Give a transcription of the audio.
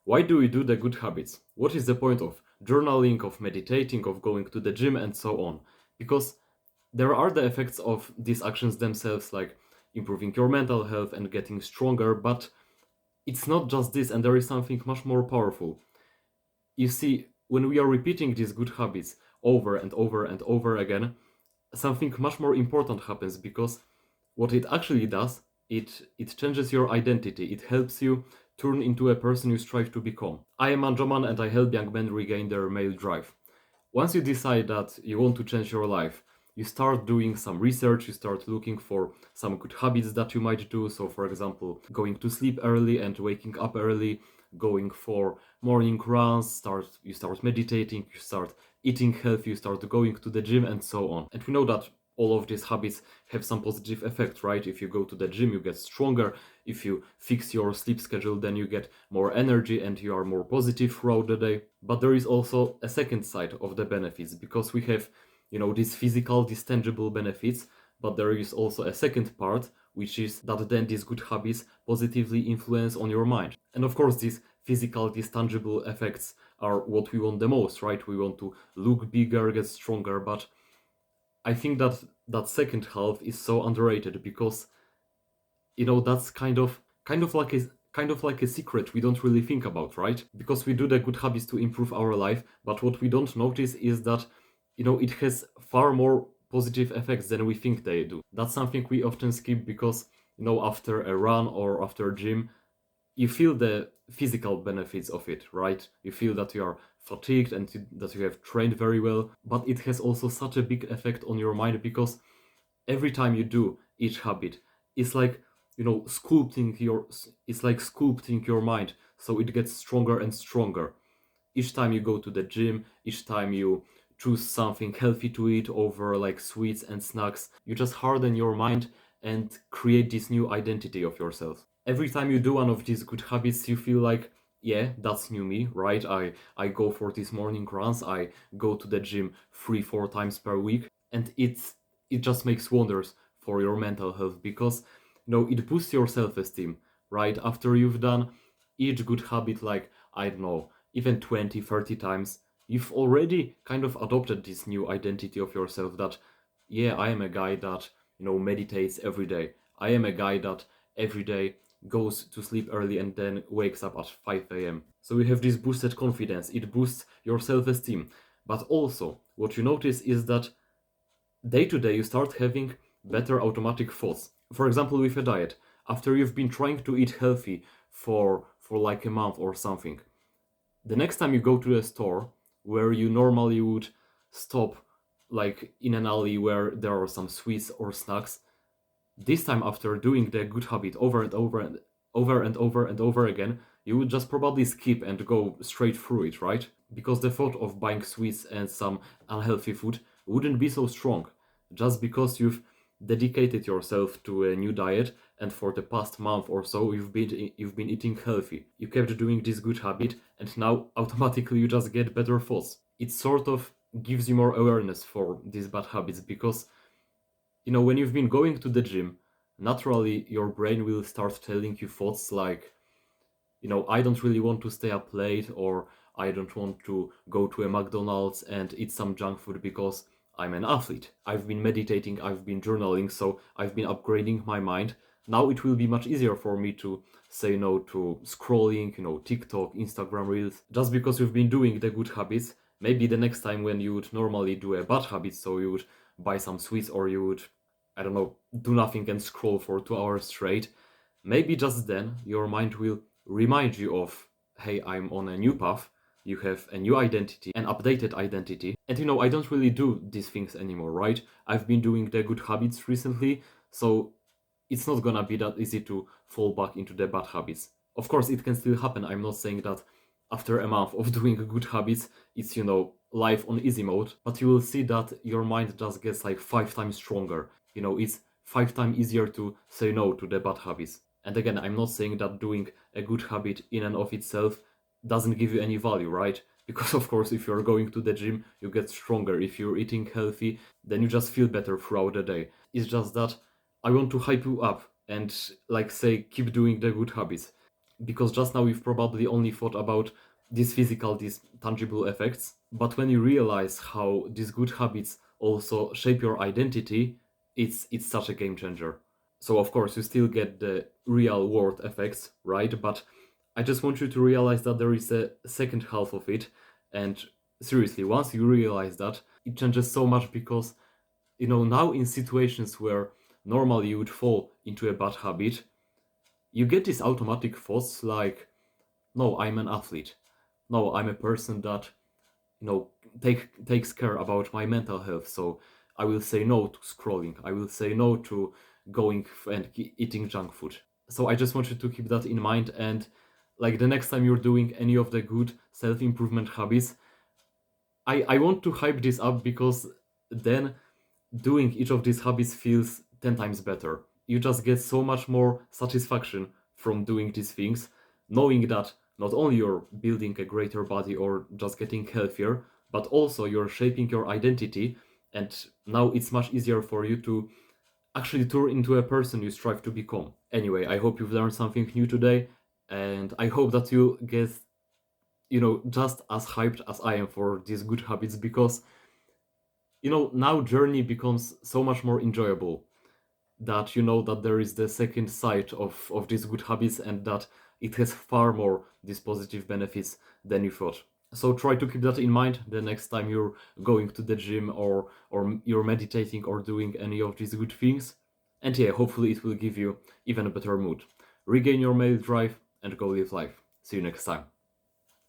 Why do we do the good habits? What is the point of journaling, of meditating, of going to the gym, and so on? Because there are the effects of these actions themselves, like improving your mental health and getting stronger, but it's not just this, and there is something much more powerful. You see, when we are repeating these good habits over and over and over again, something much more important happens because what it actually does, it changes your identity. It helps you turn into a person you strive to become. I am Anjaman and I help young men regain their male drive. Once you decide that you want to change your life, you start doing some research, you start looking for some good habits that you might do. So, for example, going to sleep early and waking up early, going for morning runs, you start meditating, you start eating healthy, you start going to the gym, and so on. And we know that all of these habits have some positive effect, right? If you go to the gym, you get stronger. If you fix your sleep schedule, then you get more energy and you are more positive throughout the day. But there is also a second side of the benefits, because we have, these physical, these tangible benefits, but there is also a second part, which is that then these good habits positively influence on your mind. And of course, these physical, these tangible effects are what we want the most, right? We want to look bigger, get stronger, but I think that that second half is so underrated because that's kind of like a secret we don't really think about, right? Because we do the good habits to improve our life, but what we don't notice is that it has far more positive effects than we think they do. That's something we often skip because after a run or after a gym, you feel the physical benefits of it, right? You feel that you are fatigued and that you have trained very well, but it has also such a big effect on your mind because every time you do each habit, it's like sculpting your mind so it gets stronger and stronger. Each time you go to the gym, each time you choose something healthy to eat over like sweets and snacks, you just harden your mind and create this new identity of yourself. Every time you do one of these good habits, you feel like, yeah, that's new me, right? I go for these morning runs, I go to the gym 3-4 times per week, and it just makes wonders for your mental health because it boosts your self-esteem, right? After you've done each good habit, like, I don't know, even 20-30 times, you've already kind of adopted this new identity of yourself that, yeah, I am a guy that meditates every day. I am a guy that every day goes to sleep early and then wakes up at 5 a.m. So you have this boosted confidence, it boosts your self-esteem. But also, what you notice is that day to day you start having better automatic thoughts. For example, with a diet, after you've been trying to eat healthy for like a month or something, the next time you go to a store where you normally would stop like in an alley where there are some sweets or snacks, this time after doing the good habit over and over and over and over and over again, you would just probably skip and go straight through it, right? Because the thought of buying sweets and some unhealthy food wouldn't be so strong, just because you've dedicated yourself to a new diet and for the past month or so you've been eating healthy. You kept doing this good habit and now automatically you just get better thoughts. It sort of gives you more awareness for these bad habits because when you've been going to the gym, naturally your brain will start telling you thoughts like, I don't really want to stay up late, or I don't want to go to a McDonald's and eat some junk food because I'm an athlete. I've been meditating, I've been journaling, so I've been upgrading my mind. Now it will be much easier for me to say no to scrolling, TikTok, Instagram Reels, just because you've been doing the good habits. Maybe the next time when you would normally do a bad habit, so you would buy some sweets or you would, I don't know, do nothing and scroll for 2 hours straight, maybe just then your mind will remind you of, hey, I'm on a new path, you have a new identity, an updated identity. And I don't really do these things anymore, right? I've been doing the good habits recently, so it's not gonna be that easy to fall back into the bad habits. Of course, it can still happen. I'm not saying that after a month of doing good habits, it's, life on easy mode, but you will see that your mind just gets like 5 times stronger. It's 5 times easier to say no to the bad habits. And again, I'm not saying that doing a good habit in and of itself doesn't give you any value, right? Because of course, if you're going to the gym, you get stronger. If you're eating healthy, then you just feel better throughout the day. It's just that I want to hype you up and like say keep doing the good habits. because just now you've probably only thought about these physical, these tangible effects. But when you realize how these good habits also shape your identity, it's such a game changer. So of course you still get the real world effects, right? But I just want you to realize that there is a second half of it. And seriously, once you realize that, it changes so much because, now in situations where normally you would fall into a bad habit, you get these automatic thoughts like, no, I'm an athlete. No, I'm a person that, you know, takes care about my mental health. So I will say no to scrolling. I will say no to going and eating junk food. So I just want you to keep that in mind. And like the next time you're doing any of the good self-improvement habits, I want to hype this up because then doing each of these habits feels 10 times better. You just get so much more satisfaction from doing these things, knowing that not only you're building a greater body or just getting healthier, but also you're shaping your identity. And now it's much easier for you to actually turn into a person you strive to become. Anyway, I hope you've learned something new today, and I hope that you get, just as hyped as I am for these good habits because, now journey becomes so much more enjoyable, that you know that there is the second side of these good habits and that it has far more these positive benefits than you thought. So try to keep that in mind the next time you're going to the gym or you're meditating or doing any of these good things. And yeah, hopefully it will give you even a better mood. Regain your male drive and go live life. See you next time.